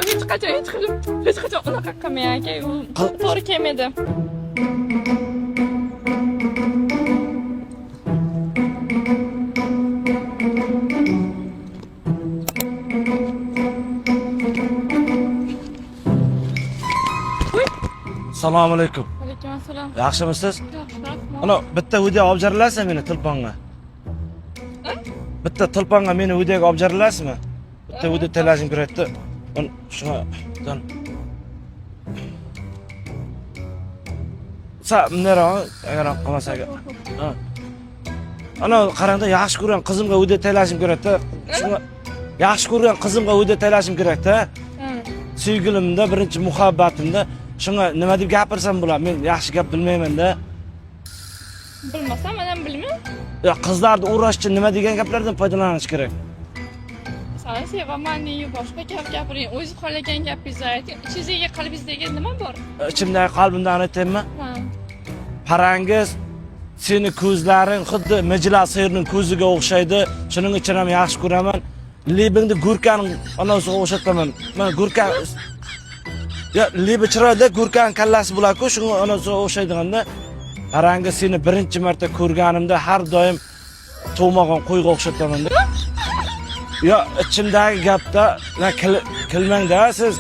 hech qachon unaqa qilmang aka. To'g'ri kelmaydi. Assalomu alaykum. Alaykum assalom. Yaxshimisiz? Yaxshi. Ana bitta video olib jarilasizmi meni tilponga? Bitta tilponga meni videoga olib jarilasizmi? Bitta video talashim kerakda. Shuna dan. Sa, nero, agar qolmasa agar. Ana qarangda yaxshi ko'rgan qizimga video talashim kerakda. Shuna yaxshi ko'rgan qizimga video talashim kerakda. Sevgilimda birinchi muhabbatimda shunga nima deb gapirsam bo'ladi? Men yaxshi gap bilmayman-da. Bilmasam, men ham bilmayman. Ya qizlarni uğraş uchun nima degan gaplardan foydalanish kerak? Seni sevaman deyu boshqa gap gapiring. O'zingiz xohlagan gapingizni ayting. Ichingizga qalbingizdagi nima bor? Ichimdagi qalbimdan aytaymi? Ha. Parangiz, seni ko'zlaring xuddi mijla sirning ko'ziga o'xshaydi. Shuning uchun ham yaxshi ko'raman. Libingni Gurkaning onasiga o'xshataman. Men Gurkan ya libi chiroyli Gurkan kallasi bo'lar-ku, shunga onasiga o'xshaydiganda Parangiz seni birinchi marta ko'rganimda har doim to'magan qo'yga o'xshataman. Ya ichimdagi gapda kilmang-da siz.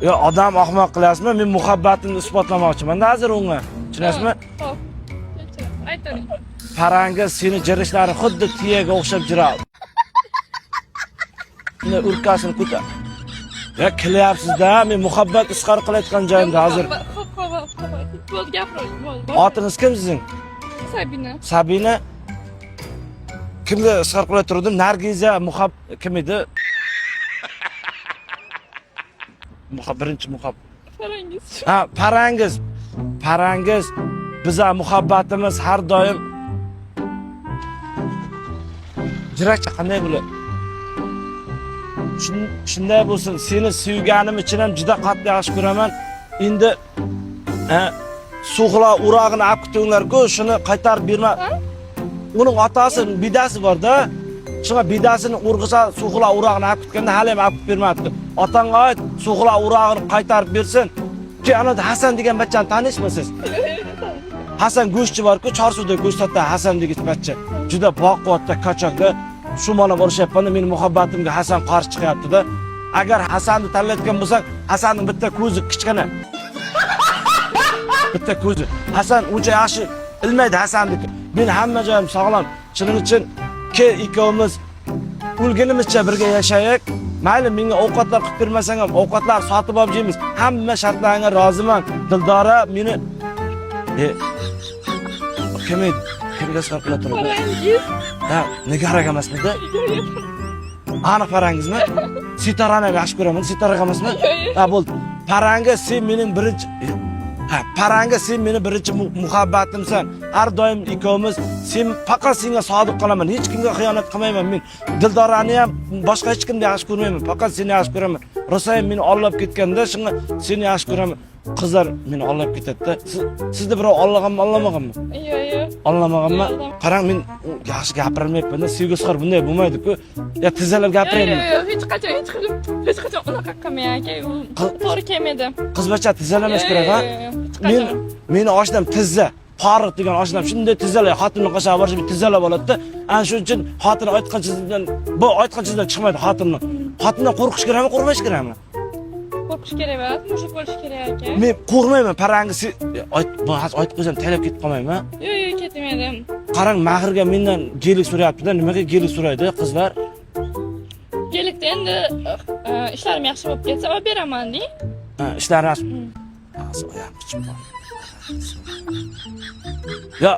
Ya odam ahmoq qilasizmi? Men muhabbatimni isbotlamoqchiman-da hozir unga. Tushunasizmi? Xo'p. Ayting. Parangiz seni jirishlari xuddi tiyaga o'xshab jiradi. Uni urkasini ko'tar. Ya kilyapsiz-da, men muhabbat isqor qilayotgan joyimda hozir. Bo'l gapiring, bo'l. Otingiz kim sizning? Sabina. Sabina. Kimga isqor qilib turdim? Nargiza kim edi? Birinchi muhabbat. Parangiz. Ha, Parangiz. Parangiz bizning muhabbatimiz har doim jirakcha qanday bo'ladi? Shunday bo'lsin. Seni sevganim uchun ham juda qattiq yaxshi ko'raman. Endi Suxla urag'ini olib ketinglar-ku, shuni qaytarib berma. Uning otasi bidasi bor-da. Shunga bidasini urg'isa Suxla urag'ini olib ketganda hali ham olib bermadi. Otangga ayt, Suxla urag'ini qaytarib bersin. Ki ana Hasan degan bachchani tanishmisiz? Hasan go'shtchi bor-ku, Chorsuvda go'sht sotadi Hasan degan bachcha. Juda baquvvatda kachoqda shu mana urishyapmanda meni muhabbatimga Hasan qarshi chiqyapti-da. Agar Hasanni tanlayotgan bo'lsang, Hasanning bitta ko'zi kichkina. Bitta ko'zi. Hasan uncha yaxshi ilmaydi Hasanniki. Men hamma joyim sog'lom. Shuning uchun ikkovimiz o'lgunimizcha birga yashaylik. Mayli menga ovqatlar qilib bermasang ham ovqatlar sotib olib yeymiz. Hamma shartlarga roziman. Dildora meni kimga isqor qilib turibdi? Parangiz. Ha, Nigaraga emasmidi? Aniq Parangizmi? Sitorani yaxshi ko'raman. Sitoraga emasmi? Ha, bo'ldi. Parangiz sen mening birinchi Parangiz sen meni birinchi muhabbatimsan. Har doim ikkovimiz sen faqat senga sodiq qolaman. Hech kimga xiyonat qilmayman men. Dildorani ham boshqa hech kimni yaxshi ko'rmayman. Faqat seni yaxshi ko'raman. Rosayev meni olib ketganda shunga seni yaxshi ko'raman. Qizlar meni olib ketadi-da. Sizni birov olganmi, olmaganmi? Yo'q. Olmaganmi? Qarang, men yaxshi gapirmayapman-da. Sevgi isqor bunday bo'lmaydi-ku. Ya tizalab gapiraymi? Yo'q, hech qachon unaqa qilmang aka. To'g'ri kelmaydi. Qizbacha tizalamash kerak, ha? Meni oshnam tizza. Farq degan oshnam shunday tizalay, xotinni qo'shib borib tizalab oladi-da. Ana shuning uchun xotin aytqanchidan chiqmaydi xotinni. Xotindan qo'rqish kerakmi, qo'rqmash kerakmi? Qo'rqish kerak emas, mushuk bo'lish kerak aka. Men qo'rqmayman, Parangiz aytib qo'ysam talab ketib qolmaymi? Yo'q, ketmaydim. Qarang, mahrga mendan gelik so'rayapti-da. Nimaga gelik so'raydi qizlar? Gelikda endi ishlarim yaxshi bo'lib ketsa, olib beraman-ding. Ha, ishlar yaxshi. Ya,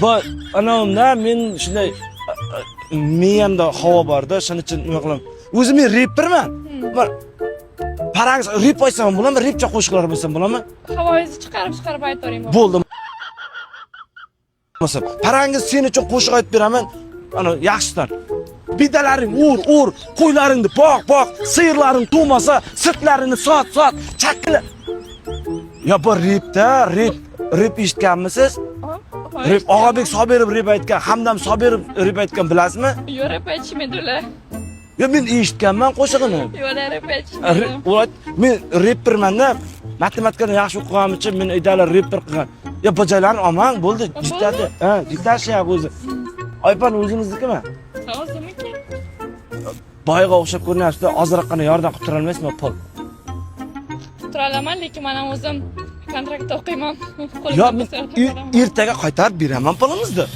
bu anamda men shunday miyamda havo bor-da, shuning uchun nima qilaman? O'zim men reperman. Parangiz rep aytsam bo'ladimi? Repcha qo'shiqlar bo'lsa bo'ladimi? Havoingizni chiqarib aytavering. Bo'ldi. Parangiz sen uchun qo'shiq aytib beraman. Ana yaxshidan. Bidalaring ur, qo'ylaringni boq, sirlaring to'masa, sirtlaringni sot, chakila. Ya bu rep eshitganmisiz? Rep Og'abek Sobirov rep aytgan, Hamdam Sobirov rep aytgan bilasizmi? Yo'q, rep aytishmaydi ular. Ya men eshitganman qo'shig'ini. Yo'lar aytishmadim. Men reperman-da. Matematikani yaxshi o'qiganim uchun meni aytadilar reper qilgan. Ya bajalarni olmang, bo'ldi. Jitadi. Ha, jitashyapti o'zi. Oypan o'zingiznikimi? O'zimniki. Boyga o'xshab ko'rinyapsiz. Ozroqgina yordam qilib tura olmaysizmi, pul? Tura olaman, lekin men o'zim kontraktda o'qiyman. Yo, men ertaga qaytarib beraman pulimizni.